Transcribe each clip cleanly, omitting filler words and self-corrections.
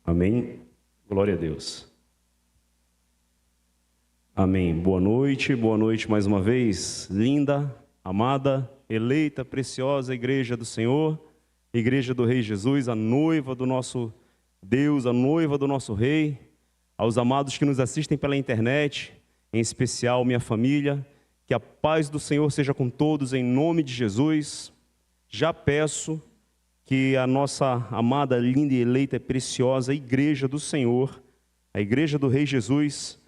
Amém? Glória a Deus. Amém. Boa noite mais uma vez. Linda, amada, eleita, preciosa Igreja do Senhor, Igreja do Rei Jesus, a noiva do nosso Deus, a noiva do nosso Rei. Aos amados que nos assistem pela internet, em especial minha família, que a paz do Senhor seja com todos em nome de Jesus. Já peço que a nossa amada, linda e eleita e preciosa Igreja do Senhor, a Igreja do Rei Jesus,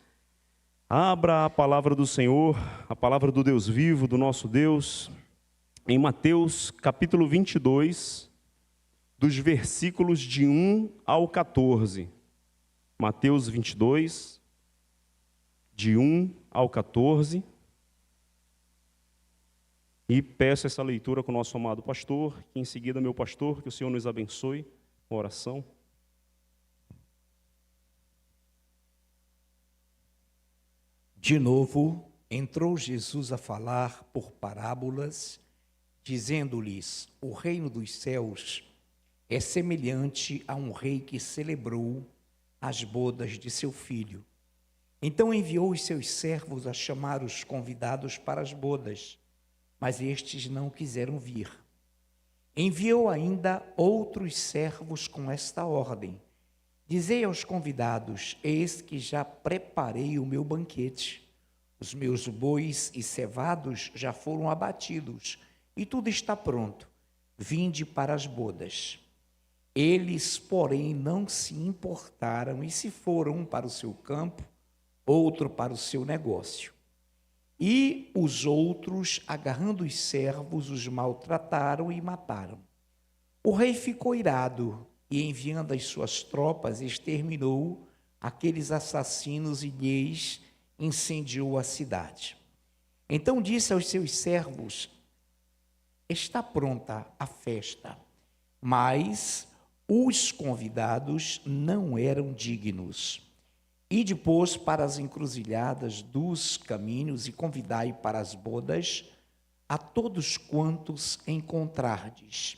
abra a palavra do Senhor, a palavra do Deus vivo, do nosso Deus, em Mateus capítulo 22, dos versículos de 1 ao 14. Mateus 22, de 1 ao 14. E peço essa leitura com o nosso amado pastor, que em seguida, meu pastor, que o Senhor nos abençoe com oração. De novo, entrou Jesus a falar por parábolas, dizendo-lhes: o reino dos céus é semelhante a um rei que celebrou as bodas de seu filho. Então enviou os seus servos a chamar os convidados para as bodas, mas estes não quiseram vir. Enviou ainda outros servos com esta ordem: dizei aos convidados: eis que já preparei o meu banquete. Os meus bois e cevados já foram abatidos, e tudo está pronto. Vinde para as bodas. Eles, porém, não se importaram e se foram, um para o seu campo, outro para o seu negócio. E os outros, agarrando os servos, os maltrataram e mataram. O rei ficou irado e, enviando as suas tropas, exterminou aqueles assassinos e lhes incendiou a cidade. Então disse aos seus servos: está pronta a festa, mas os convidados não eram dignos. E depois para as encruzilhadas dos caminhos e convidai para as bodas a todos quantos encontrardes.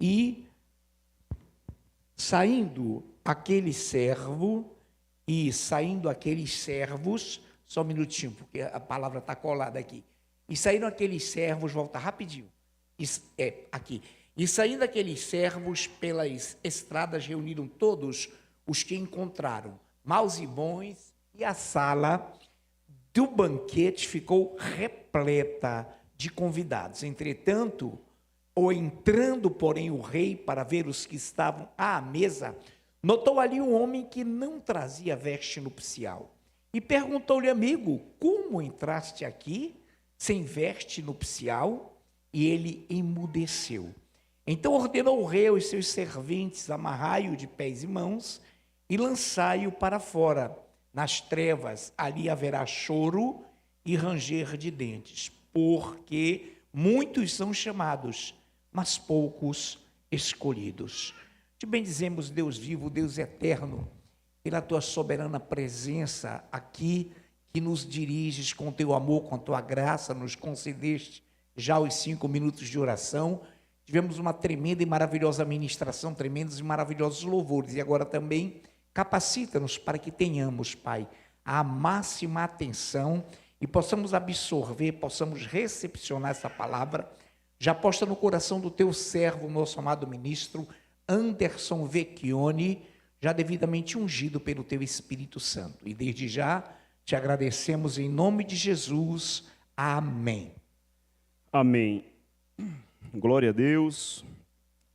E saindo aqueles servos, só um minutinho, porque a palavra está colada aqui. E saíram aqueles servos, volta rapidinho, aqui. E saindo aqueles servos pelas estradas, reuniram todos os que encontraram, maus e bons, e a sala do banquete ficou repleta de convidados. Entretanto, entrando, porém, o rei para ver os que estavam à mesa, notou ali um homem que não trazia veste nupcial. E perguntou-lhe: amigo, como entraste aqui sem veste nupcial? E ele emudeceu. Então ordenou o rei aos seus serventes: amarrai-o de pés e mãos e lançai-o para fora, nas trevas. Ali haverá choro e ranger de dentes, porque muitos são chamados, mas poucos escolhidos. Te bendizemos, Deus vivo, Deus eterno, pela tua soberana presença aqui, que nos diriges com teu amor, com a tua graça, nos concedeste já os 5 minutos de oração. Tivemos uma tremenda e maravilhosa ministração, tremendos e maravilhosos louvores, e agora também capacita-nos para que tenhamos, Pai, a máxima atenção e possamos absorver, possamos recepcionar essa palavra, já posta no coração do teu servo, nosso amado ministro Anderson Vecchione, já devidamente ungido pelo teu Espírito Santo. E desde já te agradecemos em nome de Jesus. Amém. Amém. Glória a Deus.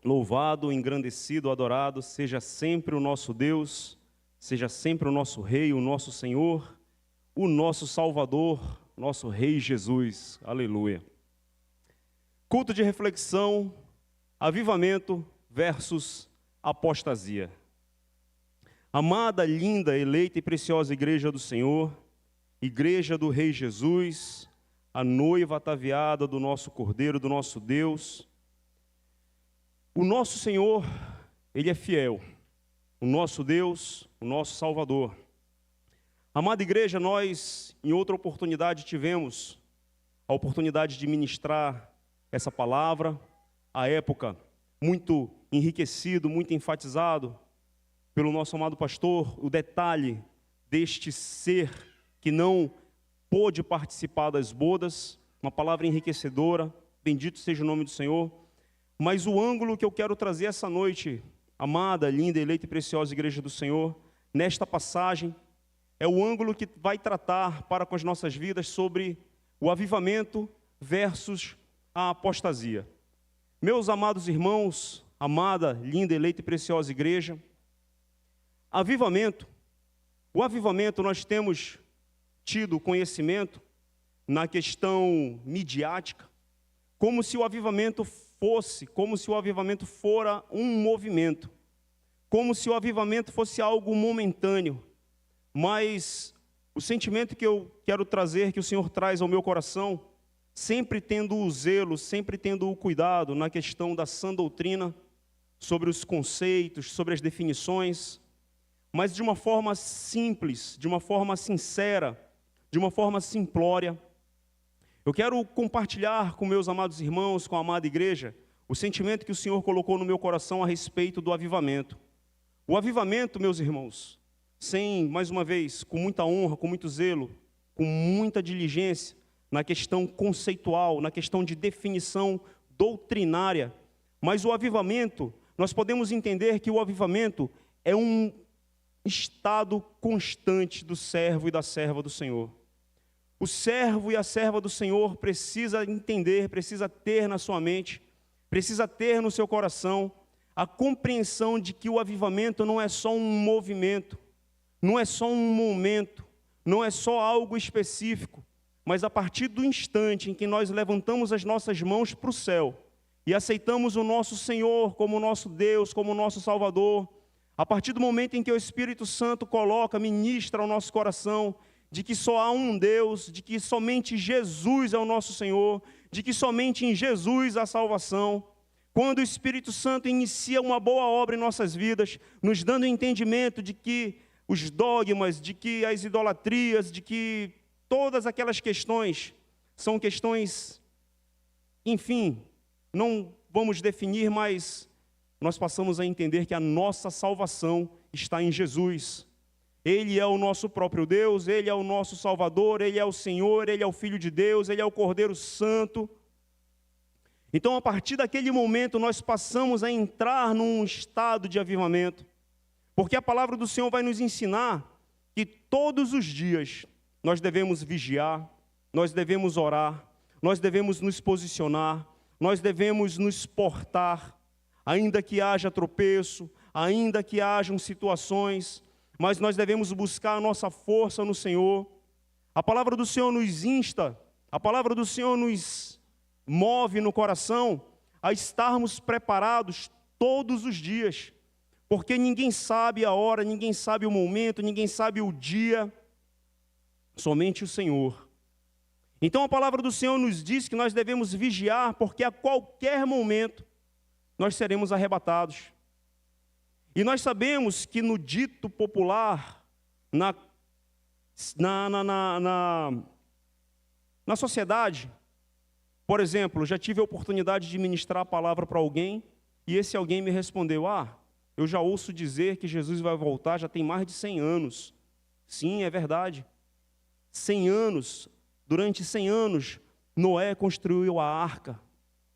Louvado, engrandecido, adorado seja sempre o nosso Deus, seja sempre o nosso Rei, o nosso Senhor, o nosso Salvador, nosso Rei Jesus. Aleluia. Culto de reflexão, avivamento versus apostasia. Amada, linda, eleita e preciosa Igreja do Senhor, Igreja do Rei Jesus, a noiva ataviada do nosso Cordeiro, do nosso Deus. O nosso Senhor, Ele é fiel, o nosso Deus, o nosso Salvador. Amada igreja, nós em outra oportunidade tivemos a oportunidade de ministrar essa palavra, à época muito enriquecido, muito enfatizado pelo nosso amado pastor, o detalhe deste ser que não pôde participar das bodas, uma palavra enriquecedora, bendito seja o nome do Senhor. Mas o ângulo que eu quero trazer essa noite, amada, linda, eleita e preciosa Igreja do Senhor, nesta passagem, é o ângulo que vai tratar para com as nossas vidas sobre o avivamento versus a apostasia. Meus amados irmãos, amada, linda, eleita e preciosa Igreja, o avivamento nós temos tido conhecimento na questão midiática, como se o avivamento fora um movimento, como se o avivamento fosse algo momentâneo. Mas o sentimento que eu quero trazer, que o Senhor traz ao meu coração, sempre tendo o zelo, sempre tendo o cuidado na questão da sã doutrina, sobre os conceitos, sobre as definições, mas de uma forma simples, de uma forma sincera, de uma forma simplória. Eu quero compartilhar com meus amados irmãos, com a amada igreja, o sentimento que o Senhor colocou no meu coração a respeito do avivamento. O avivamento, meus irmãos, mais uma vez, com muita honra, com muito zelo, com muita diligência, na questão conceitual, na questão de definição doutrinária, mas o avivamento, nós podemos entender que o avivamento é um estado constante do servo e da serva do Senhor. O servo e a serva do Senhor precisa entender, precisa ter na sua mente, precisa ter no seu coração a compreensão de que o avivamento não é só um movimento, não é só um momento, não é só algo específico, mas a partir do instante em que nós levantamos as nossas mãos para o céu e aceitamos o nosso Senhor como nosso Deus, como nosso Salvador, a partir do momento em que o Espírito Santo ministra ao nosso coração, de que só há um Deus, de que somente Jesus é o nosso Senhor, de que somente em Jesus há salvação. Quando o Espírito Santo inicia uma boa obra em nossas vidas, nos dando o entendimento de que os dogmas, de que as idolatrias, de que todas aquelas questões são questões, enfim, não vamos definir, mas nós passamos a entender que a nossa salvação está em Jesus. Ele é o nosso próprio Deus, Ele é o nosso Salvador, Ele é o Senhor, Ele é o Filho de Deus, Ele é o Cordeiro Santo. Então, a partir daquele momento, nós passamos a entrar num estado de avivamento, porque a palavra do Senhor vai nos ensinar que todos os dias nós devemos vigiar, nós devemos orar, nós devemos nos posicionar, nós devemos nos portar, ainda que haja tropeço, ainda que hajam situações, mas nós devemos buscar a nossa força no Senhor. A palavra do Senhor nos insta, a palavra do Senhor nos move no coração a estarmos preparados todos os dias, porque ninguém sabe a hora, ninguém sabe o momento, ninguém sabe o dia, somente o Senhor. Então a palavra do Senhor nos diz que nós devemos vigiar, porque a qualquer momento nós seremos arrebatados. E nós sabemos que no dito popular, na sociedade, por exemplo, já tive a oportunidade de ministrar a palavra para alguém, e esse alguém me respondeu: eu já ouço dizer que Jesus vai voltar, já tem mais de 100 anos. Sim, é verdade. 100 anos, durante 100 anos, Noé construiu a arca.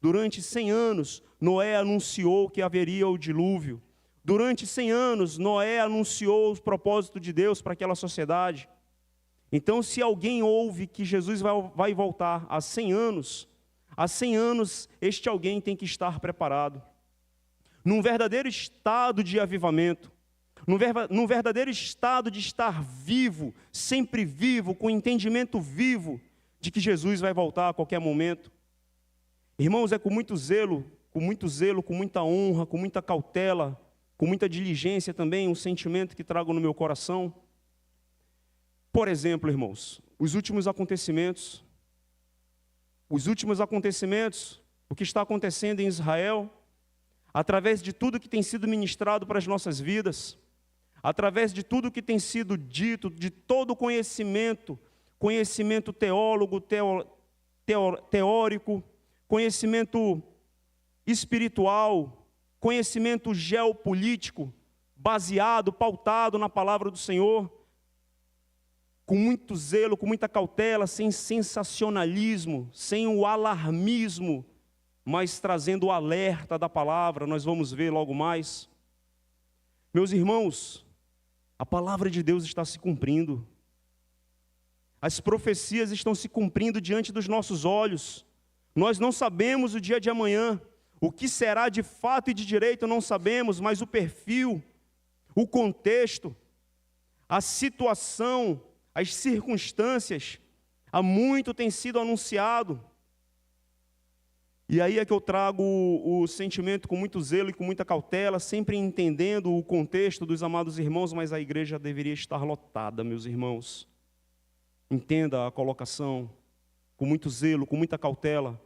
Durante 100 anos, Noé anunciou que haveria o dilúvio. Durante 100 anos, Noé anunciou o propósito de Deus para aquela sociedade. Então, se alguém ouve que Jesus vai voltar há 100 anos, este alguém tem que estar preparado. Num verdadeiro estado de avivamento, num verdadeiro estado de estar vivo, sempre vivo, com entendimento vivo de que Jesus vai voltar a qualquer momento. Irmãos, é com muito zelo, com muita honra, com muita cautela, com muita diligência também, um sentimento que trago no meu coração. Por exemplo, irmãos, os últimos acontecimentos, o que está acontecendo em Israel, através de tudo que tem sido ministrado para as nossas vidas, através de tudo que tem sido dito, de todo o conhecimento teórico, conhecimento espiritual, conhecimento geopolítico, baseado, pautado na palavra do Senhor, com muito zelo, com muita cautela, sem sensacionalismo, sem o alarmismo, mas trazendo o alerta da palavra. Nós vamos ver logo mais. Meus irmãos, a palavra de Deus está se cumprindo. As profecias estão se cumprindo diante dos nossos olhos. Nós não sabemos o dia de amanhã. O que será de fato e de direito não sabemos, mas o perfil, o contexto, a situação, as circunstâncias, há muito tem sido anunciado. E aí é que eu trago o sentimento com muito zelo e com muita cautela, sempre entendendo o contexto dos amados irmãos, mas a igreja deveria estar lotada, meus irmãos. Entenda a colocação, com muito zelo, com muita cautela,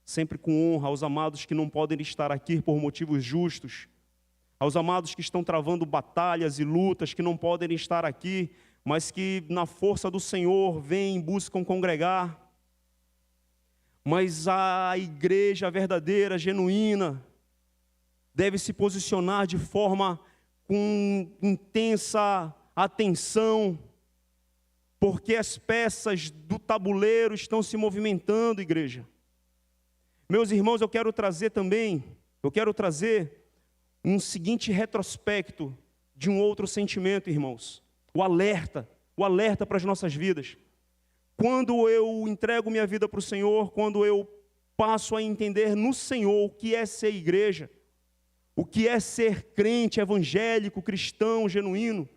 sempre com honra aos amados que não podem estar aqui por motivos justos, aos amados que estão travando batalhas e lutas, que não podem estar aqui, mas que na força do Senhor vêm e buscam congregar. Mas a igreja verdadeira, genuína, deve se posicionar de forma com intensa atenção, porque as peças do tabuleiro estão se movimentando, igreja. Meus irmãos, eu quero trazer um seguinte retrospecto de um outro sentimento, irmãos. O alerta para as nossas vidas. Quando eu entrego minha vida para o Senhor, quando eu passo a entender no Senhor o que é ser igreja, o que é ser crente, evangélico, cristão, genuíno.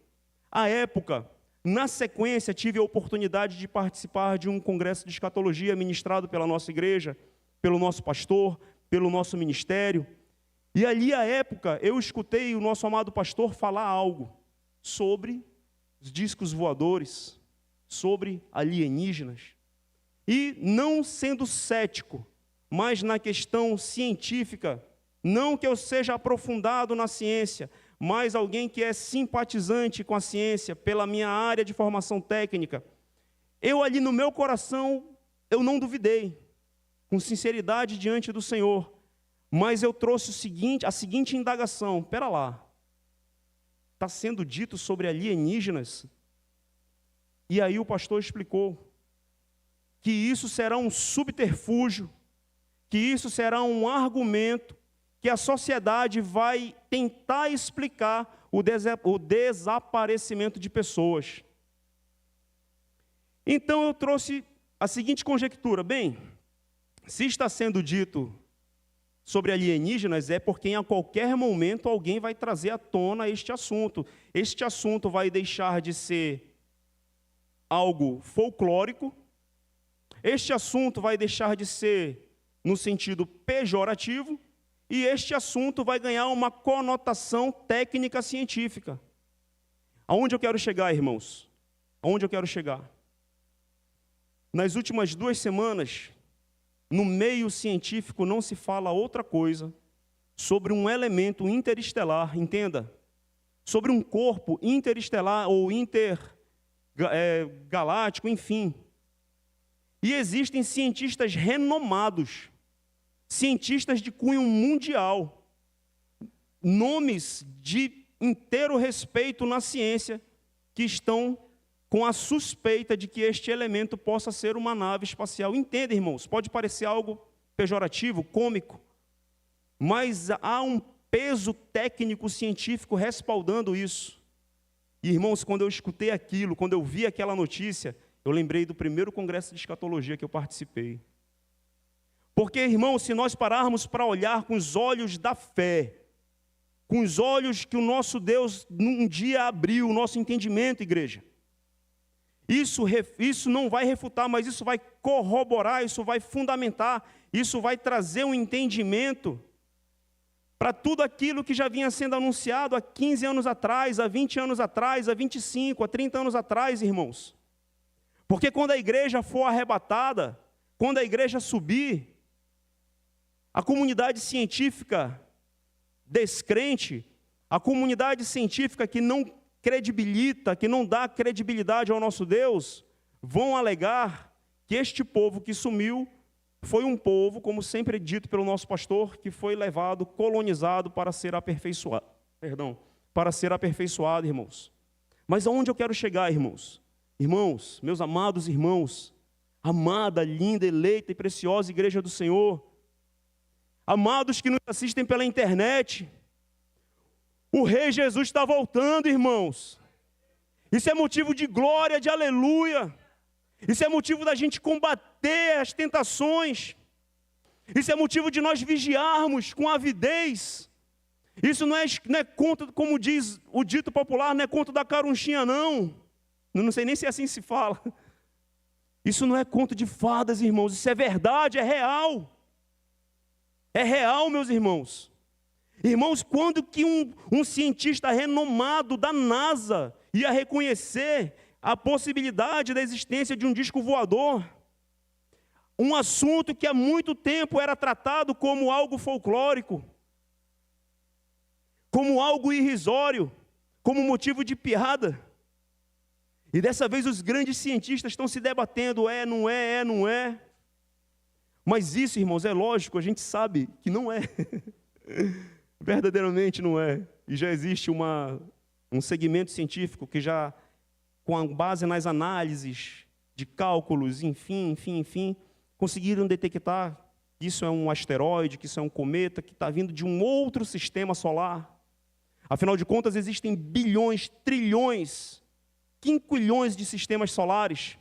À época, na sequência, tive a oportunidade de participar de um congresso de escatologia ministrado pela nossa igreja, pelo nosso pastor, pelo nosso ministério. E ali, à época, eu escutei o nosso amado pastor falar algo sobre os discos voadores, sobre alienígenas. E não sendo cético, mas na questão científica, não que eu seja aprofundado na ciência, mas alguém que é simpatizante com a ciência, pela minha área de formação técnica, eu ali no meu coração, eu não duvidei, com sinceridade diante do Senhor, mas eu trouxe a seguinte indagação: espera lá, está sendo dito sobre alienígenas? E aí o pastor explicou que isso será um subterfúgio, que isso será um argumento, que a sociedade vai tentar explicar o desaparecimento de pessoas. Então eu trouxe a seguinte conjectura: bem, se está sendo dito sobre alienígenas, é porque em qualquer momento alguém vai trazer à tona este assunto. Este assunto vai deixar de ser algo folclórico, este assunto vai deixar de ser no sentido pejorativo, e este assunto vai ganhar uma conotação técnica científica. Aonde eu quero chegar, irmãos? Aonde eu quero chegar? Nas últimas 2 semanas, no meio científico não se fala outra coisa sobre um elemento interestelar, entenda, sobre um corpo interestelar ou intergaláctico, enfim. E existem cientistas renomados, cientistas de cunho mundial, nomes de inteiro respeito na ciência, que estão com a suspeita de que este elemento possa ser uma nave espacial. Entenda, irmãos, pode parecer algo pejorativo, cômico, mas há um peso técnico científico respaldando isso. E, irmãos, quando eu escutei aquilo, quando eu vi aquela notícia, eu lembrei do primeiro congresso de escatologia que eu participei. Porque, irmãos, se nós pararmos para olhar com os olhos da fé, com os olhos que o nosso Deus um dia abriu, o nosso entendimento, igreja, isso não vai refutar, mas isso vai corroborar, isso vai fundamentar, isso vai trazer um entendimento para tudo aquilo que já vinha sendo anunciado há 15 anos atrás, há 20 anos atrás, há 25, há 30 anos atrás, irmãos. Porque quando a igreja for arrebatada, quando a igreja subir, a comunidade científica descrente, a comunidade científica que não credibilita, que não dá credibilidade ao nosso Deus, vão alegar que este povo que sumiu foi um povo, como sempre dito pelo nosso pastor, que foi levado, colonizado para ser aperfeiçoado, para ser aperfeiçoado, irmãos. Mas aonde eu quero chegar, irmãos? Irmãos, meus amados irmãos, amada, linda, eleita e preciosa igreja do Senhor, amados que nos assistem pela internet, o Rei Jesus está voltando, irmãos. Isso é motivo de glória, de aleluia. Isso é motivo da gente combater as tentações. Isso é motivo de nós vigiarmos com avidez. Isso não é conto, como diz o dito popular, não é conto da carunchinha, não. Não sei nem se assim se fala. Isso não é conto de fadas, irmãos. Isso é verdade, é real. É real, meus irmãos. Irmãos, quando que um cientista renomado da NASA ia reconhecer a possibilidade da existência de um disco voador? Um assunto que há muito tempo era tratado como algo folclórico, como algo irrisório, como motivo de piada. E dessa vez os grandes cientistas estão se debatendo, não é. Mas isso, irmãos, é lógico, a gente sabe que não é. Verdadeiramente não é. E já existe um segmento científico que já, com base nas análises de cálculos, enfim, conseguiram detectar que isso é um asteroide, que isso é um cometa, que está vindo de um outro sistema solar. Afinal de contas, existem bilhões, trilhões, quinquilhões de sistemas solares.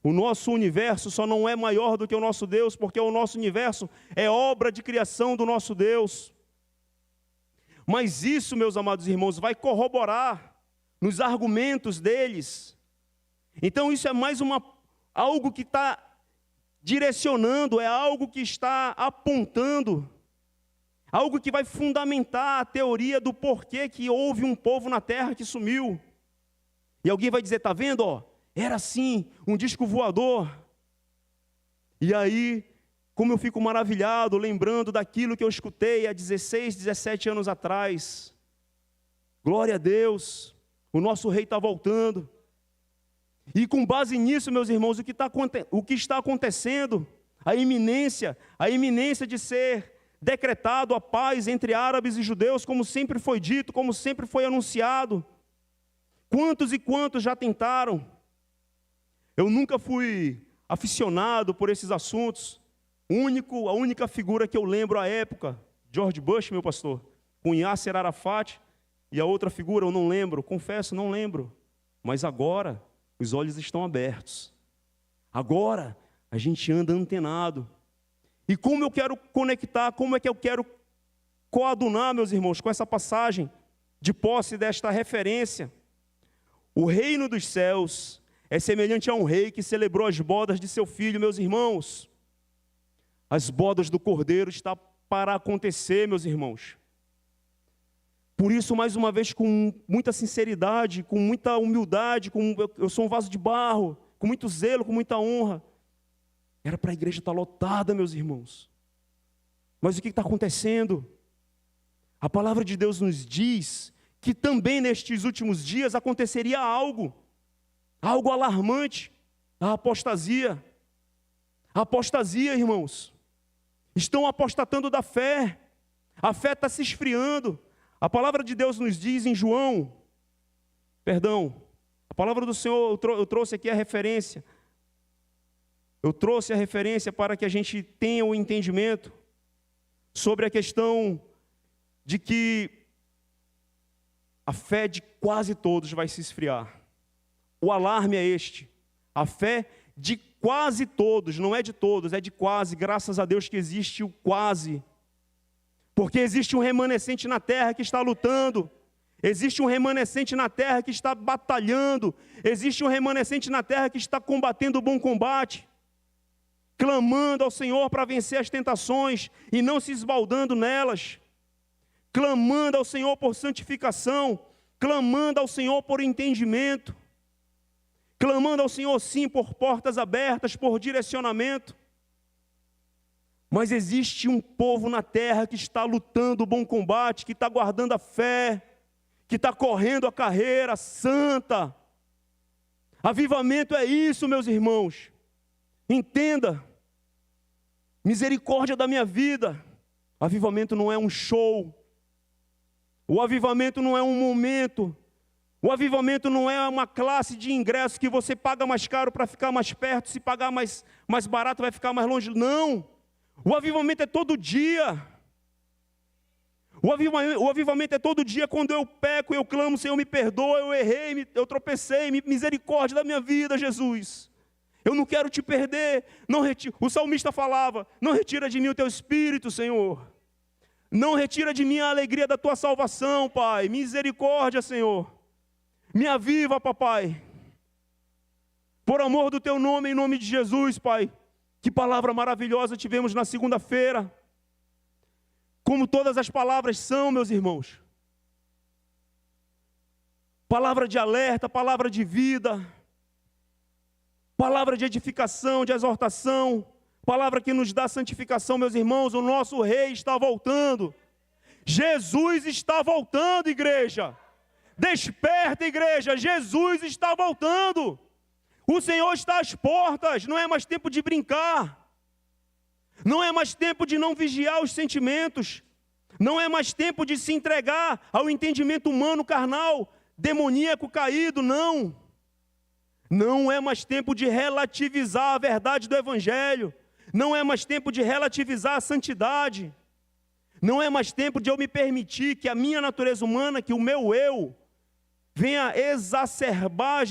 O nosso universo só não é maior do que o nosso Deus, porque o nosso universo é obra de criação do nosso Deus. Mas isso, meus amados irmãos, vai corroborar nos argumentos deles. Então isso é mais algo que está direcionando, é algo que está apontando, algo que vai fundamentar a teoria do porquê que houve um povo na terra que sumiu. E alguém vai dizer, está vendo, era assim, um disco voador. E aí, como eu fico maravilhado, lembrando daquilo que eu escutei há 16, 17 anos atrás. Glória a Deus, o nosso rei está voltando. E com base nisso, meus irmãos, o que está acontecendo, a iminência de ser decretado a paz entre árabes e judeus, como sempre foi dito, como sempre foi anunciado. Quantos e quantos já tentaram? Eu nunca fui aficionado por esses assuntos. A única figura que eu lembro à época, George Bush, meu pastor, com Yasser Arafat, e a outra figura eu não lembro, confesso, não lembro. Mas agora, os olhos estão abertos. Agora, a gente anda antenado. E como eu quero conectar, como é que eu quero coadunar, meus irmãos, com essa passagem de posse desta referência? O reino dos céus é semelhante a um rei que celebrou as bodas de seu filho, meus irmãos. As bodas do Cordeiro estão para acontecer, meus irmãos. Por isso, mais uma vez, com muita sinceridade, com muita humildade, eu sou um vaso de barro, com muito zelo, com muita honra. Era para a igreja estar lotada, meus irmãos. Mas o que está acontecendo? A palavra de Deus nos diz que também nestes últimos dias aconteceria algo alarmante, a apostasia. A apostasia, irmãos. Estão apostatando da fé. A fé está se esfriando. A palavra de Deus nos diz em João, a palavra do Senhor, eu trouxe aqui a referência. Eu trouxe a referência para que a gente tenha o entendimento sobre a questão de que a fé de quase todos vai se esfriar. O alarme é este. A fé de quase todos, não é de todos, é de quase. Graças a Deus que existe o quase. Porque existe um remanescente na terra que está lutando. Existe um remanescente na terra que está batalhando. Existe um remanescente na terra que está combatendo o bom combate. Clamando ao Senhor para vencer as tentações e não se esbaldando nelas. Clamando ao Senhor por santificação. Clamando ao Senhor por entendimento. Clamando ao Senhor, sim, por portas abertas, por direcionamento. Mas existe um povo na terra que está lutando o bom combate, que está guardando a fé, que está correndo a carreira santa. Avivamento é isso, meus irmãos. Entenda. Misericórdia da minha vida. Avivamento não é um show. O avivamento não é um momento. O avivamento não é uma classe de ingresso que você paga mais caro para ficar mais perto, se pagar mais barato vai ficar mais longe. Não. O avivamento é todo dia. O avivamento é todo dia. Quando eu peco, eu clamo, Senhor, me perdoa, eu errei, eu tropecei, misericórdia da minha vida, Jesus. Eu não quero te perder. O salmista falava, não retira de mim o teu espírito, Senhor. Não retira de mim a alegria da tua salvação, Pai. Misericórdia, Senhor. Me aviva, papai. Por amor do teu nome, em nome de Jesus, Pai. Que palavra maravilhosa tivemos na segunda-feira. Como todas as palavras são, meus irmãos. Palavra de alerta, palavra de vida. Palavra de edificação, de exortação. Palavra que nos dá santificação, meus irmãos. O nosso rei está voltando. Jesus está voltando, igreja. Desperta, igreja, Jesus está voltando. O Senhor está às portas, não é mais tempo de brincar. Não é mais tempo de não vigiar os sentimentos. Não é mais tempo de se entregar ao entendimento humano, carnal, demoníaco, caído, não. Não é mais tempo de relativizar a verdade do Evangelho. Não é mais tempo de relativizar a santidade. Não é mais tempo de eu me permitir que a minha natureza humana, que o meu eu, venha exacerbar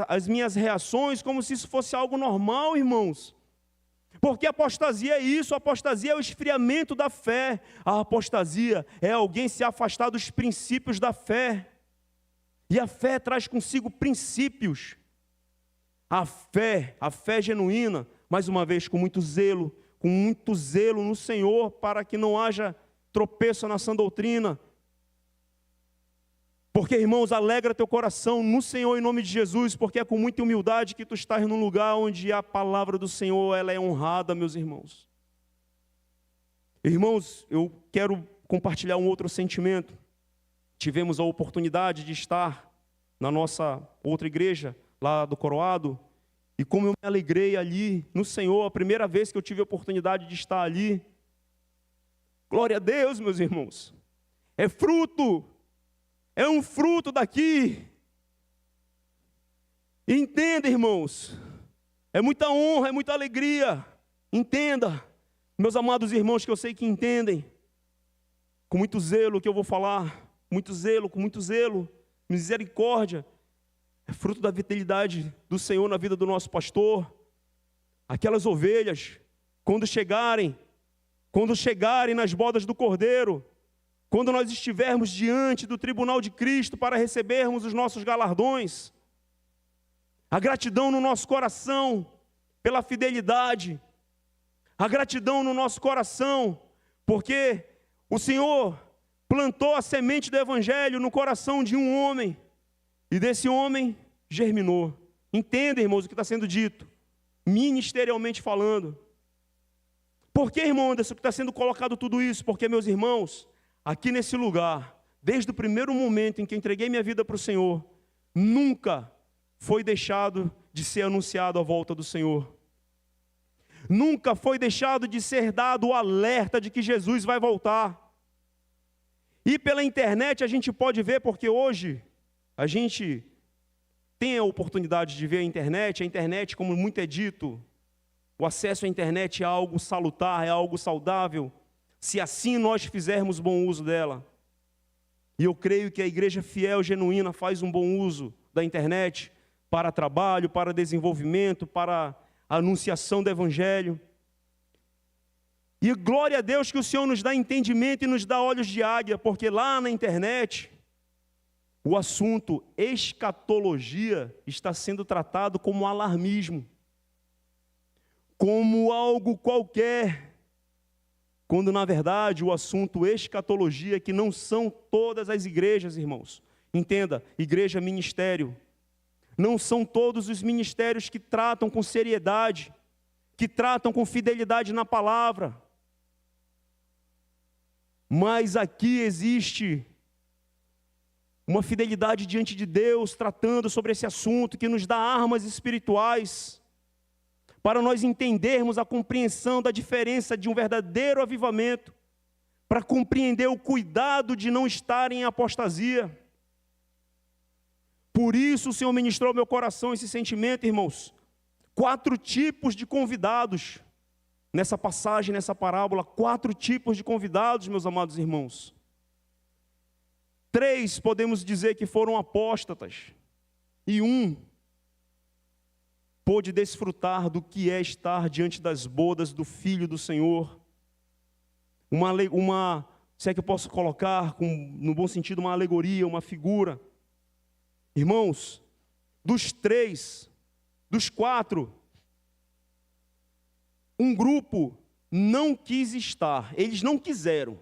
as minhas reações como se isso fosse algo normal, irmãos. Porque a apostasia é isso, a apostasia é o esfriamento da fé. A apostasia é alguém se afastar dos princípios da fé. E a fé traz consigo princípios. A fé genuína, mais uma vez, com muito zelo no Senhor, para que não haja tropeço na sã doutrina. Porque, irmãos, alegra teu coração no Senhor em nome de Jesus, porque é com muita humildade que tu estás num lugar onde a palavra do Senhor ela é honrada, meus irmãos. Irmãos, eu quero compartilhar um outro sentimento. Tivemos a oportunidade de estar na nossa outra igreja, lá do Coroado, e como eu me alegrei ali no Senhor, a primeira vez que eu tive a oportunidade de estar ali. Glória a Deus, meus irmãos. É um fruto daqui. Entenda, irmãos. É muita honra, é muita alegria. Entenda, meus amados irmãos, que eu sei que entendem. Com muito zelo que eu vou falar. Com muito zelo. Misericórdia. É fruto da vitalidade do Senhor na vida do nosso pastor. Aquelas ovelhas, quando chegarem nas bodas do Cordeiro, quando nós estivermos diante do tribunal de Cristo para recebermos os nossos galardões, a gratidão no nosso coração pela fidelidade, a gratidão no nosso coração, porque o Senhor plantou a semente do Evangelho no coração de um homem, e desse homem germinou. Entenda, irmãos, o que está sendo dito, ministerialmente falando. Por que, irmão Anderson, que está sendo colocado tudo isso? Porque, meus irmãos, aqui nesse lugar, desde o primeiro momento em que entreguei minha vida para o Senhor, nunca foi deixado de ser anunciado a volta do Senhor. Nunca foi deixado de ser dado o alerta de que Jesus vai voltar. E pela internet a gente pode ver, porque hoje a gente tem a oportunidade de ver a internet, como muito é dito, o acesso à internet é algo salutar, é algo saudável, se assim nós fizermos bom uso dela. E eu creio que a igreja fiel, genuína, faz um bom uso da internet para trabalho, para desenvolvimento, para a anunciação do Evangelho. E glória a Deus que o Senhor nos dá entendimento e nos dá olhos de águia, porque lá na internet, o assunto escatologia está sendo tratado como alarmismo, como algo qualquer, quando na verdade o assunto escatologia, que não são todas as igrejas, irmãos, entenda, igreja, ministério, não são todos os ministérios que tratam com seriedade, que tratam com fidelidade na palavra, mas aqui existe uma fidelidade diante de Deus, tratando sobre esse assunto, que nos dá armas espirituais, para nós entendermos a compreensão da diferença de um verdadeiro avivamento para compreender o cuidado de não estar em apostasia. Por isso o Senhor ministrou ao meu coração esse sentimento, irmãos. 4 tipos de convidados. Nessa passagem, nessa parábola, 4 tipos de convidados, meus amados irmãos. 3 podemos dizer que foram apóstatas. E 1 pôde desfrutar do que é estar diante das bodas do Filho do Senhor. Se é que eu posso colocar, no bom sentido, uma alegoria, uma figura. Irmãos, dos 4, um grupo não quis estar, eles não quiseram,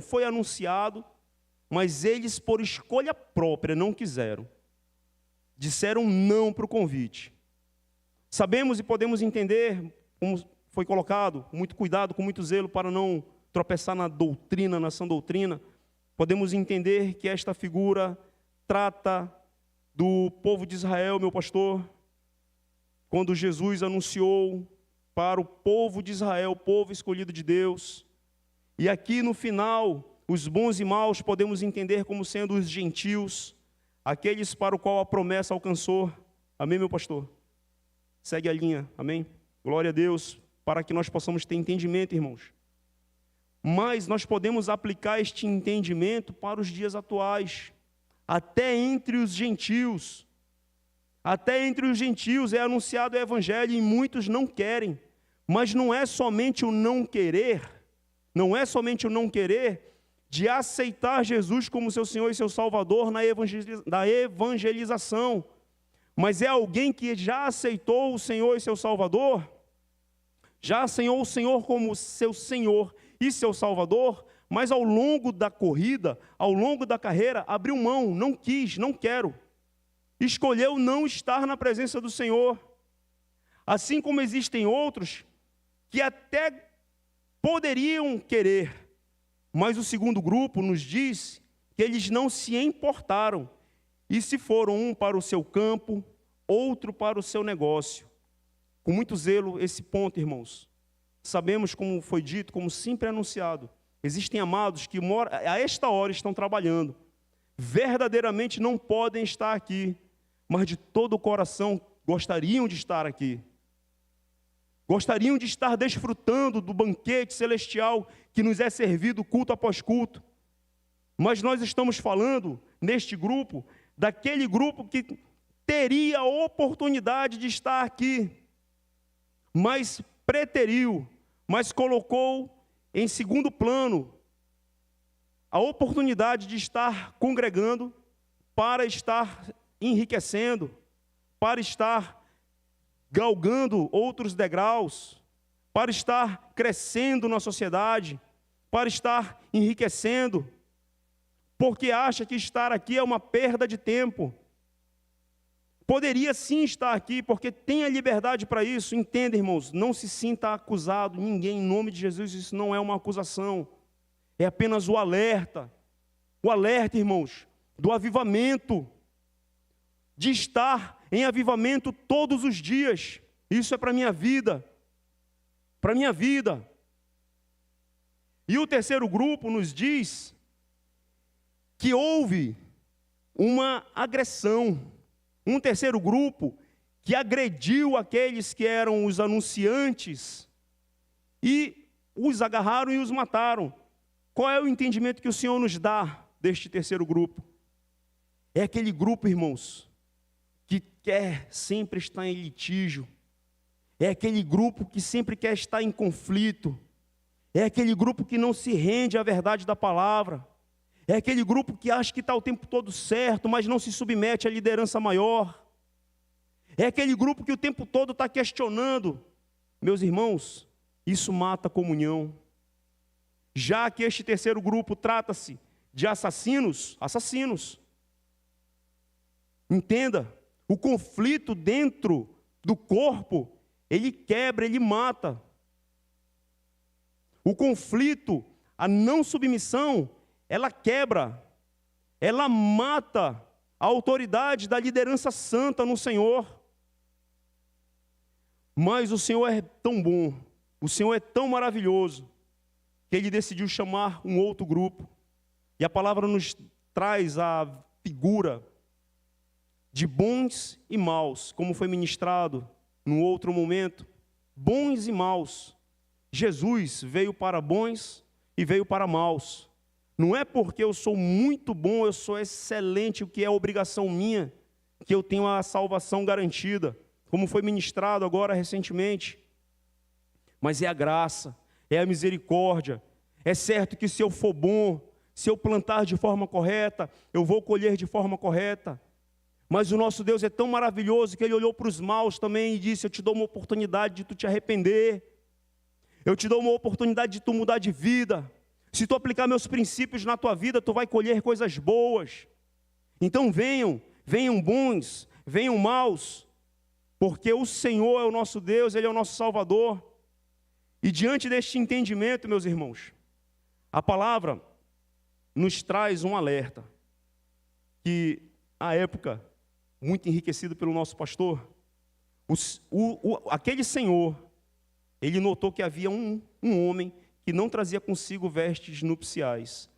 foi anunciado, mas eles por escolha própria não quiseram, disseram não para o convite. Sabemos e podemos entender, como foi colocado, com muito cuidado, com muito zelo, para não tropeçar na doutrina, na sã doutrina, podemos entender que esta figura trata do povo de Israel, meu pastor, quando Jesus anunciou para o povo de Israel, o povo escolhido de Deus. E aqui no final, os bons e maus podemos entender como sendo os gentios, aqueles para o qual a promessa alcançou. Amém, meu pastor? Segue a linha, amém? Glória a Deus, para que nós possamos ter entendimento, irmãos. Mas nós podemos aplicar este entendimento para os dias atuais. Até entre os gentios é anunciado o evangelho e muitos não querem. Mas não é somente o não querer de aceitar Jesus como seu Senhor e seu Salvador na evangelização, mas é alguém que já aceitou o Senhor e seu Salvador, já aceitou o Senhor como seu Senhor e seu Salvador, mas ao longo da corrida, ao longo da carreira, abriu mão, não quis, não quero. Escolheu não estar na presença do Senhor. Assim como existem outros que até poderiam querer, mas o segundo grupo nos diz que eles não se importaram e se foram, um para o seu campo, outro para o seu negócio. Com muito zelo esse ponto, irmãos. Sabemos, como foi dito, como sempre anunciado, existem amados que a esta hora estão trabalhando, verdadeiramente não podem estar aqui, mas de todo o coração gostariam de estar aqui. Gostariam de estar desfrutando do banquete celestial que nos é servido culto após culto. Mas nós estamos falando, neste grupo, daquele grupo que teria a oportunidade de estar aqui, mas preteriu, mas colocou em segundo plano a oportunidade de estar congregando para estar enriquecendo, para estar galgando outros degraus, para estar crescendo na sociedade, para estar enriquecendo, porque acha que estar aqui é uma perda de tempo. Poderia sim estar aqui, porque tem a liberdade para isso. Entenda, irmãos, não se sinta acusado, ninguém, em nome de Jesus, isso não é uma acusação, é apenas o alerta, irmãos, do avivamento, de estar em avivamento todos os dias. Isso é para a minha vida, E o terceiro grupo nos diz que houve uma agressão, um terceiro grupo que agrediu aqueles que eram os anunciantes e os agarraram e os mataram. Qual é o entendimento que o Senhor nos dá deste terceiro grupo? É aquele grupo, irmãos, que quer sempre estar em litígio, é aquele grupo que sempre quer estar em conflito, é aquele grupo que não se rende à verdade da palavra, é aquele grupo que acha que está o tempo todo certo, mas não se submete à liderança maior, é aquele grupo que o tempo todo está questionando. Meus irmãos, isso mata a comunhão. Já que este terceiro grupo trata-se de assassinos, entenda, o conflito dentro do corpo, ele quebra, ele mata. O conflito, a não submissão, ela quebra, ela mata a autoridade da liderança santa no Senhor. Mas o Senhor é tão bom, o Senhor é tão maravilhoso, que ele decidiu chamar um outro grupo. E a palavra nos traz a figura de bons e maus, como foi ministrado num outro momento. Bons e maus. Jesus veio para bons e veio para maus. Não é porque eu sou muito bom, eu sou excelente, o que é obrigação minha, que eu tenho a salvação garantida, como foi ministrado agora recentemente. Mas é a graça, é a misericórdia. É certo que se eu for bom, se eu plantar de forma correta, eu vou colher de forma correta. Mas o nosso Deus é tão maravilhoso que Ele olhou para os maus também e disse: eu te dou uma oportunidade de tu te arrepender. Eu te dou uma oportunidade de tu mudar de vida. Se tu aplicar meus princípios na tua vida, tu vai colher coisas boas. Então venham bons, venham maus, porque o Senhor é o nosso Deus, Ele é o nosso Salvador. E diante deste entendimento, meus irmãos, a palavra nos traz um alerta, que à época, muito enriquecido pelo nosso pastor, aquele senhor, ele notou que havia um homem que não trazia consigo vestes nupciais.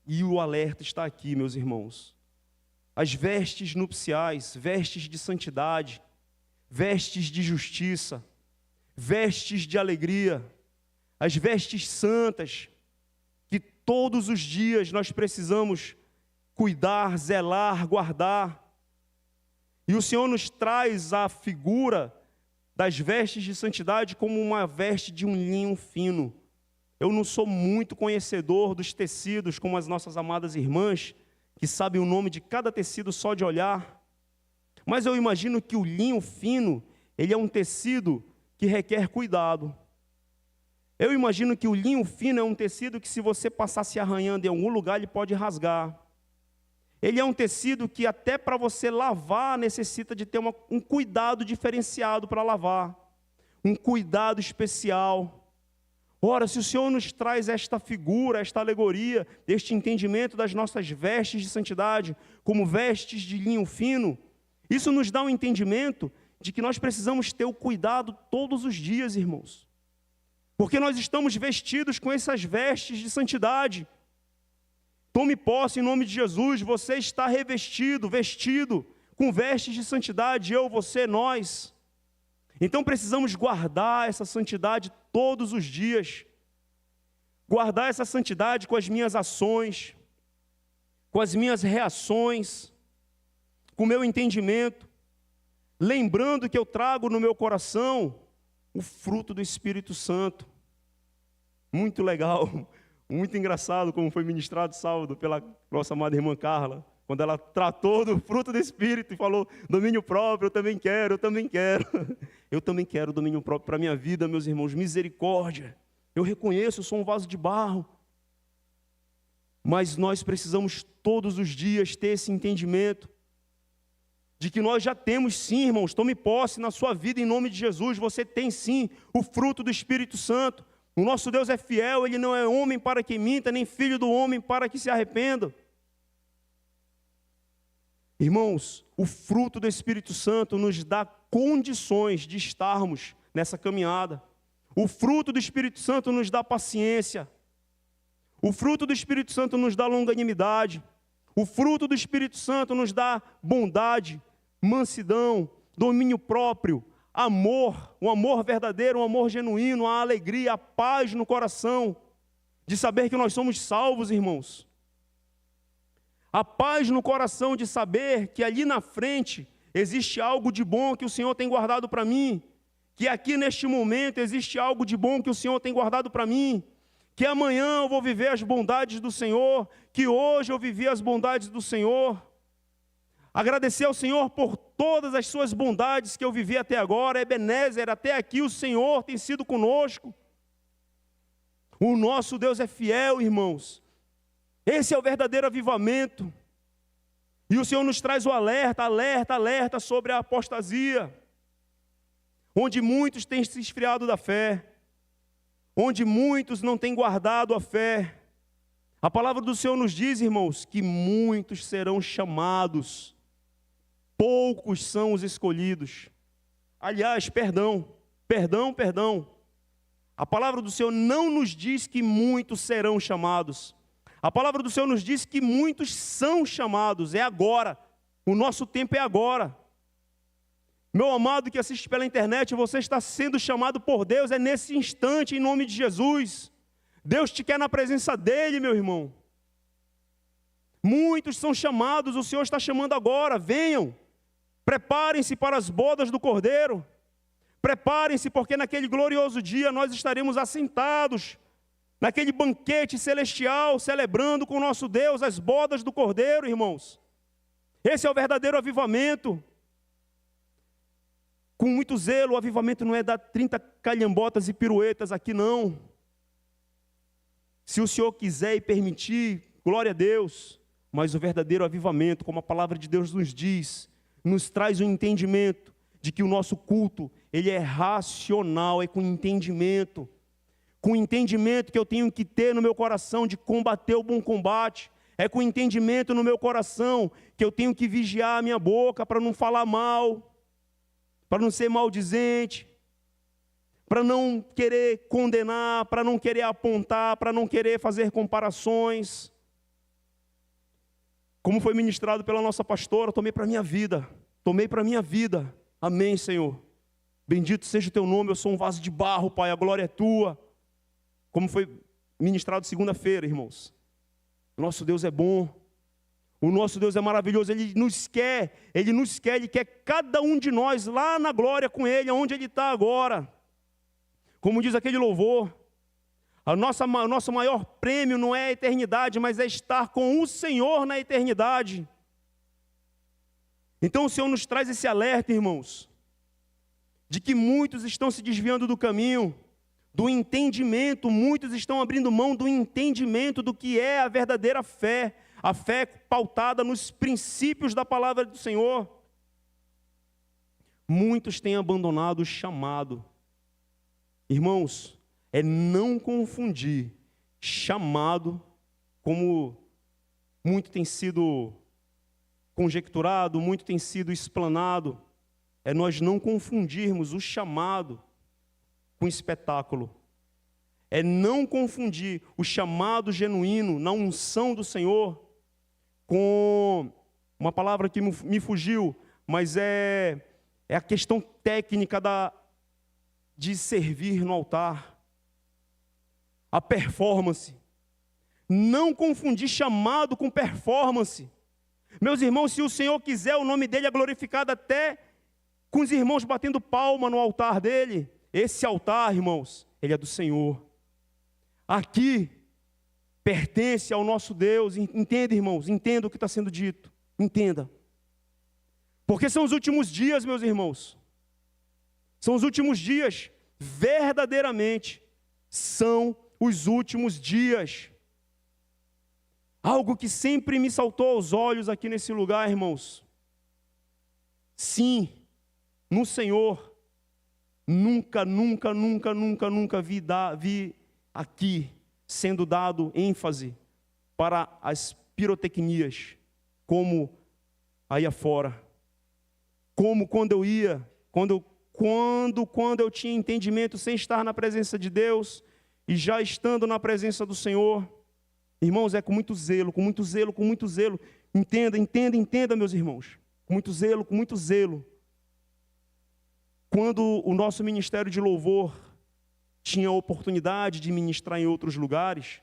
E o alerta está aqui, meus irmãos. As vestes nupciais, vestes de santidade, vestes de justiça, vestes de alegria, as vestes santas, que todos os dias nós precisamos cuidar, zelar, guardar. E o Senhor nos traz a figura das vestes de santidade como uma veste de um linho fino. Eu não sou muito conhecedor dos tecidos, como as nossas amadas irmãs, que sabem o nome de cada tecido só de olhar. Mas eu imagino que o linho fino, ele é um tecido que requer cuidado. Eu imagino que o linho fino é um tecido que, se você passar se arranhando em algum lugar, ele pode rasgar. Ele é um tecido que até para você lavar necessita de ter um cuidado diferenciado para lavar, um cuidado especial. Ora, se o Senhor nos traz esta figura, esta alegoria, este entendimento das nossas vestes de santidade, como vestes de linho fino, isso nos dá um entendimento de que nós precisamos ter o cuidado todos os dias, irmãos. Porque nós estamos vestidos com essas vestes de santidade. Tome posse em nome de Jesus, você está revestido, vestido com vestes de santidade, eu, você, nós. Então precisamos guardar essa santidade todos os dias. Guardar essa santidade com as minhas ações, com as minhas reações, com o meu entendimento. Lembrando que eu trago no meu coração o fruto do Espírito Santo. Muito legal, muito engraçado como foi ministrado sábado pela nossa amada irmã Carla, quando ela tratou do fruto do Espírito e falou: domínio próprio, eu também quero, eu também quero. Eu também quero domínio próprio para a minha vida, meus irmãos, misericórdia. Eu reconheço, eu sou um vaso de barro. Mas nós precisamos todos os dias ter esse entendimento de que nós já temos sim, irmãos, tome posse na sua vida em nome de Jesus. Você tem sim o fruto do Espírito Santo. O nosso Deus é fiel, Ele não é homem para que minta, nem filho do homem para que se arrependa. Irmãos, o fruto do Espírito Santo nos dá condições de estarmos nessa caminhada. O fruto do Espírito Santo nos dá paciência. O fruto do Espírito Santo nos dá longanimidade. O fruto do Espírito Santo nos dá bondade, mansidão, domínio próprio, amor, um amor verdadeiro, um amor genuíno, a alegria, a paz no coração, de saber que nós somos salvos, irmãos. A paz no coração de saber que ali na frente existe algo de bom que o Senhor tem guardado para mim, que aqui neste momento existe algo de bom que o Senhor tem guardado para mim, que amanhã eu vou viver as bondades do Senhor, que hoje eu vivi as bondades do Senhor. Agradecer ao Senhor por todas as suas bondades que eu vivi até agora. Ebenezer, até aqui o Senhor tem sido conosco. O nosso Deus é fiel, irmãos. Esse é o verdadeiro avivamento. E o Senhor nos traz o alerta, alerta, alerta sobre a apostasia, onde muitos têm se esfriado da fé, onde muitos não têm guardado a fé. A palavra do Senhor nos diz, irmãos, que muitos serão chamados, poucos são os escolhidos. Aliás, perdão. A palavra do Senhor não nos diz que muitos serão chamados. A palavra do Senhor nos diz que muitos são chamados. É agora. O nosso tempo é agora. Meu amado que assiste pela internet, você está sendo chamado por Deus. É nesse instante, em nome de Jesus. Deus te quer na presença dEle, meu irmão. Muitos são chamados. O Senhor está chamando agora. Venham. Preparem-se para as bodas do Cordeiro. Preparem-se, porque naquele glorioso dia nós estaremos assentados naquele banquete celestial, celebrando com o nosso Deus as bodas do Cordeiro, irmãos. Esse é o verdadeiro avivamento. Com muito zelo, o avivamento não é dar 30 calhambotas e piruetas aqui, não. Se o Senhor quiser e permitir, glória a Deus. Mas o verdadeiro avivamento, como a palavra de Deus nos diz, nos traz um entendimento de que o nosso culto, ele é racional, é com entendimento. Com o entendimento que eu tenho que ter no meu coração de combater o bom combate. É com o entendimento no meu coração que eu tenho que vigiar a minha boca para não falar mal, para não ser maldizente, para não querer condenar, para não querer apontar, para não querer fazer comparações. Como foi ministrado pela nossa pastora, tomei para a minha vida. Tomei para a minha vida. Amém, Senhor. Bendito seja o teu nome, eu sou um vaso de barro, Pai, a glória é tua. Como foi ministrado segunda-feira, irmãos. O nosso Deus é bom. O nosso Deus é maravilhoso. Ele quer cada um de nós lá na glória com Ele, onde Ele está agora. Como diz aquele louvor, o nosso maior prêmio não é a eternidade, mas é estar com o Senhor na eternidade. Então o Senhor nos traz esse alerta, irmãos, de que muitos estão se desviando do caminho, do entendimento, muitos estão abrindo mão do entendimento do que é a verdadeira fé, a fé pautada nos princípios da palavra do Senhor. Muitos têm abandonado o chamado. Irmãos, é não confundir chamado, como muito tem sido conjecturado, muito tem sido explanado, é nós não confundirmos o chamado com espetáculo. É não confundir o chamado genuíno na unção do Senhor com uma palavra que me fugiu, mas é a questão técnica de servir no altar. A performance. Não confundir chamado com performance. Meus irmãos, se o Senhor quiser, o nome dele é glorificado até com os irmãos batendo palma no altar dele. Esse altar, irmãos, ele é do Senhor. Aqui pertence ao nosso Deus. Entenda, irmãos, entenda o que está sendo dito. Entenda. Porque são os últimos dias, meus irmãos. São os últimos dias. Verdadeiramente, são os últimos dias. Algo que sempre me saltou aos olhos aqui nesse lugar, irmãos. Sim, no Senhor, nunca vi aqui sendo dado ênfase para as pirotecnias, como aí afora. Como quando eu ia, quando eu tinha entendimento sem estar na presença de Deus, e já estando na presença do Senhor, irmãos, é com muito zelo. Entenda, meus irmãos. Com muito zelo. Quando o nosso ministério de louvor tinha a oportunidade de ministrar em outros lugares,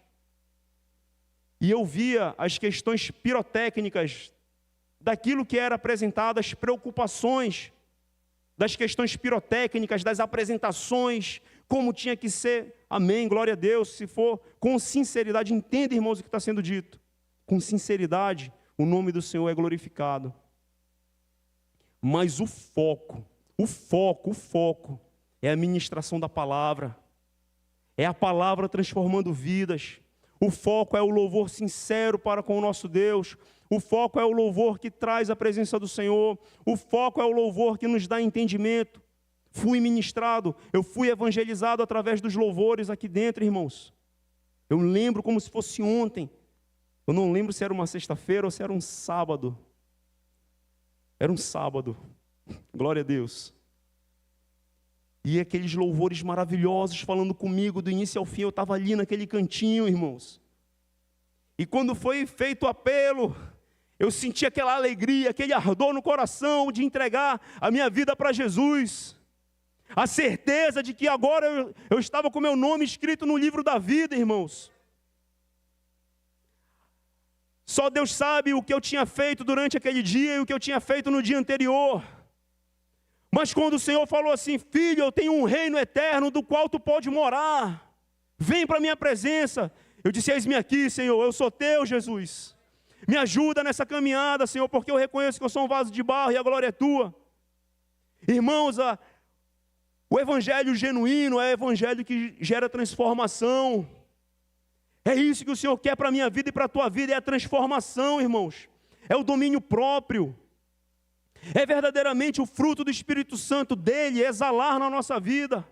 e eu via as questões pirotécnicas daquilo que era apresentado, as preocupações das questões pirotécnicas, das apresentações, como tinha que ser, amém, glória a Deus, se for com sinceridade, entenda, irmãos, o que está sendo dito, com sinceridade, o nome do Senhor é glorificado, mas o foco é a ministração da palavra, é a palavra transformando vidas, o foco é o louvor sincero para com o nosso Deus, o foco é o louvor que traz a presença do Senhor, o foco é o louvor que nos dá entendimento. Fui ministrado, eu fui evangelizado através dos louvores aqui dentro, irmãos. Eu lembro como se fosse ontem. Eu não lembro se era uma sexta-feira ou se era um sábado. Era um sábado. Glória a Deus. E aqueles louvores maravilhosos falando comigo do início ao fim, eu estava ali naquele cantinho, irmãos. E quando foi feito o apelo, eu senti aquela alegria, aquele ardor no coração de entregar a minha vida para Jesus. A certeza de que agora eu estava com meu nome escrito no livro da vida, irmãos. Só Deus sabe o que eu tinha feito durante aquele dia e o que eu tinha feito no dia anterior. Mas quando o Senhor falou assim: filho, eu tenho um reino eterno do qual tu pode morar. Vem para a minha presença. Eu disse: eis-me aqui, Senhor, eu sou teu, Jesus. Me ajuda nessa caminhada, Senhor, porque eu reconheço que eu sou um vaso de barro e a glória é tua. Irmãos, o evangelho genuíno é o evangelho que gera transformação. É isso que o Senhor quer para a minha vida e para a tua vida, é a transformação, irmãos. É o domínio próprio. É verdadeiramente o fruto do Espírito Santo dele exalar na nossa vida.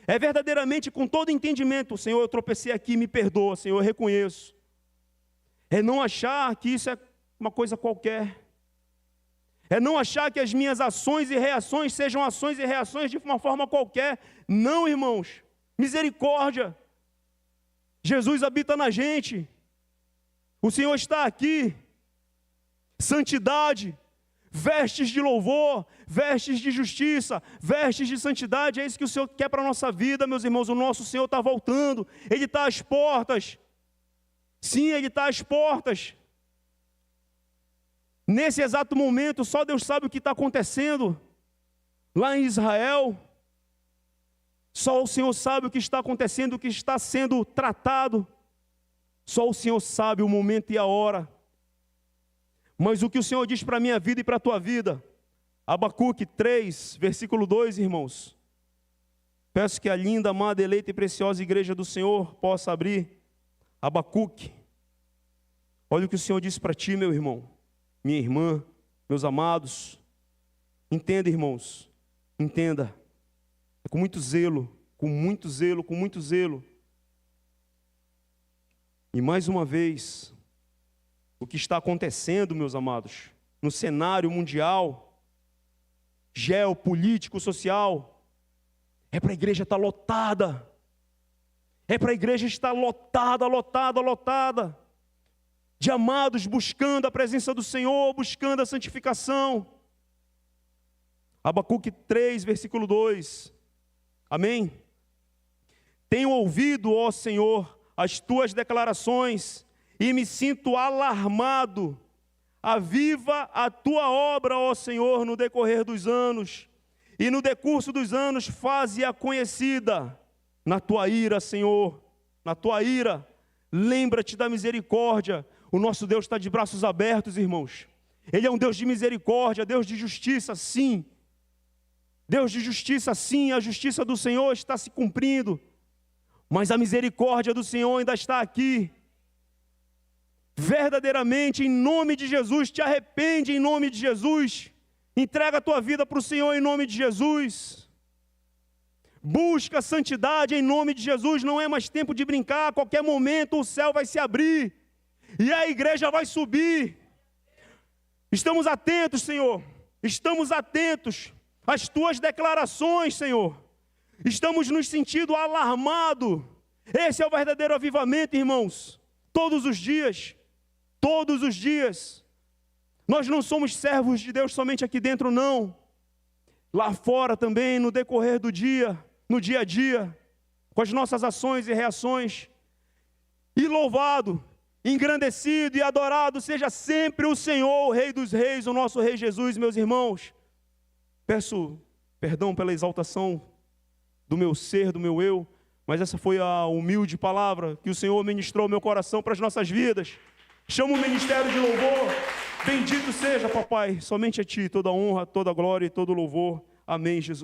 É verdadeiramente com todo entendimento: Senhor, eu tropecei aqui, me perdoa, Senhor, eu reconheço. É não achar que isso é uma coisa qualquer. É não achar que as minhas ações e reações sejam ações e reações de uma forma qualquer. Não, irmãos. Misericórdia. Jesus habita na gente. O Senhor está aqui. Santidade. Vestes de louvor, vestes de justiça, vestes de santidade. É isso que o Senhor quer para a nossa vida, meus irmãos. O nosso Senhor está voltando. Ele está às portas. Sim, Ele está às portas. Nesse exato momento, só Deus sabe o que está acontecendo lá em Israel. Só o Senhor sabe o que está acontecendo, o que está sendo tratado. Só o Senhor sabe o momento e a hora. Mas o que o Senhor diz para a minha vida e para a tua vida? Abacuque 3, versículo 2, irmãos. Peço que a linda, amada, eleita e preciosa igreja do Senhor possa abrir. Abacuque. Olha o que o Senhor disse para ti, meu irmão, minha irmã, meus amados. Entenda, irmãos, entenda. É com muito zelo, com muito zelo, com muito zelo. E mais uma vez, o que está acontecendo, meus amados, no cenário mundial, geopolítico, social, é para a igreja estar lotada. É para a igreja estar lotada, lotada, lotada. De amados buscando a presença do Senhor, buscando a santificação. Abacuque 3, versículo 2. Amém? Tenho ouvido, ó Senhor, as tuas declarações e me sinto alarmado. Aviva a tua obra, ó Senhor, no decorrer dos anos, e no decurso dos anos faze-a conhecida. Na tua ira, Senhor, na tua ira, lembra-te da misericórdia. O nosso Deus está de braços abertos, irmãos. Ele é um Deus de misericórdia, Deus de justiça, sim. Deus de justiça, sim, a justiça do Senhor está se cumprindo. Mas a misericórdia do Senhor ainda está aqui. Verdadeiramente, em nome de Jesus, te arrepende em nome de Jesus. Entrega a tua vida para o Senhor em nome de Jesus. Busca a santidade em nome de Jesus. Não é mais tempo de brincar. A qualquer momento o céu vai se abrir e a igreja vai subir. Estamos atentos, Senhor. Estamos atentos às tuas declarações, Senhor. Estamos nos sentindo alarmados. Esse é o verdadeiro avivamento, irmãos. Todos os dias. Todos os dias. Nós não somos servos de Deus somente aqui dentro, não. Lá fora também, no decorrer do dia, no dia a dia, com as nossas ações e reações. E louvado, engrandecido e adorado seja sempre o Senhor, o Rei dos Reis, o nosso Rei Jesus, meus irmãos. Peço perdão pela exaltação do meu ser, do meu eu, mas essa foi a humilde palavra que o Senhor ministrou ao meu coração para as nossas vidas. Chama o ministério de louvor. Bendito seja, papai, somente a ti toda honra, toda glória e todo louvor. Amém, Jesus.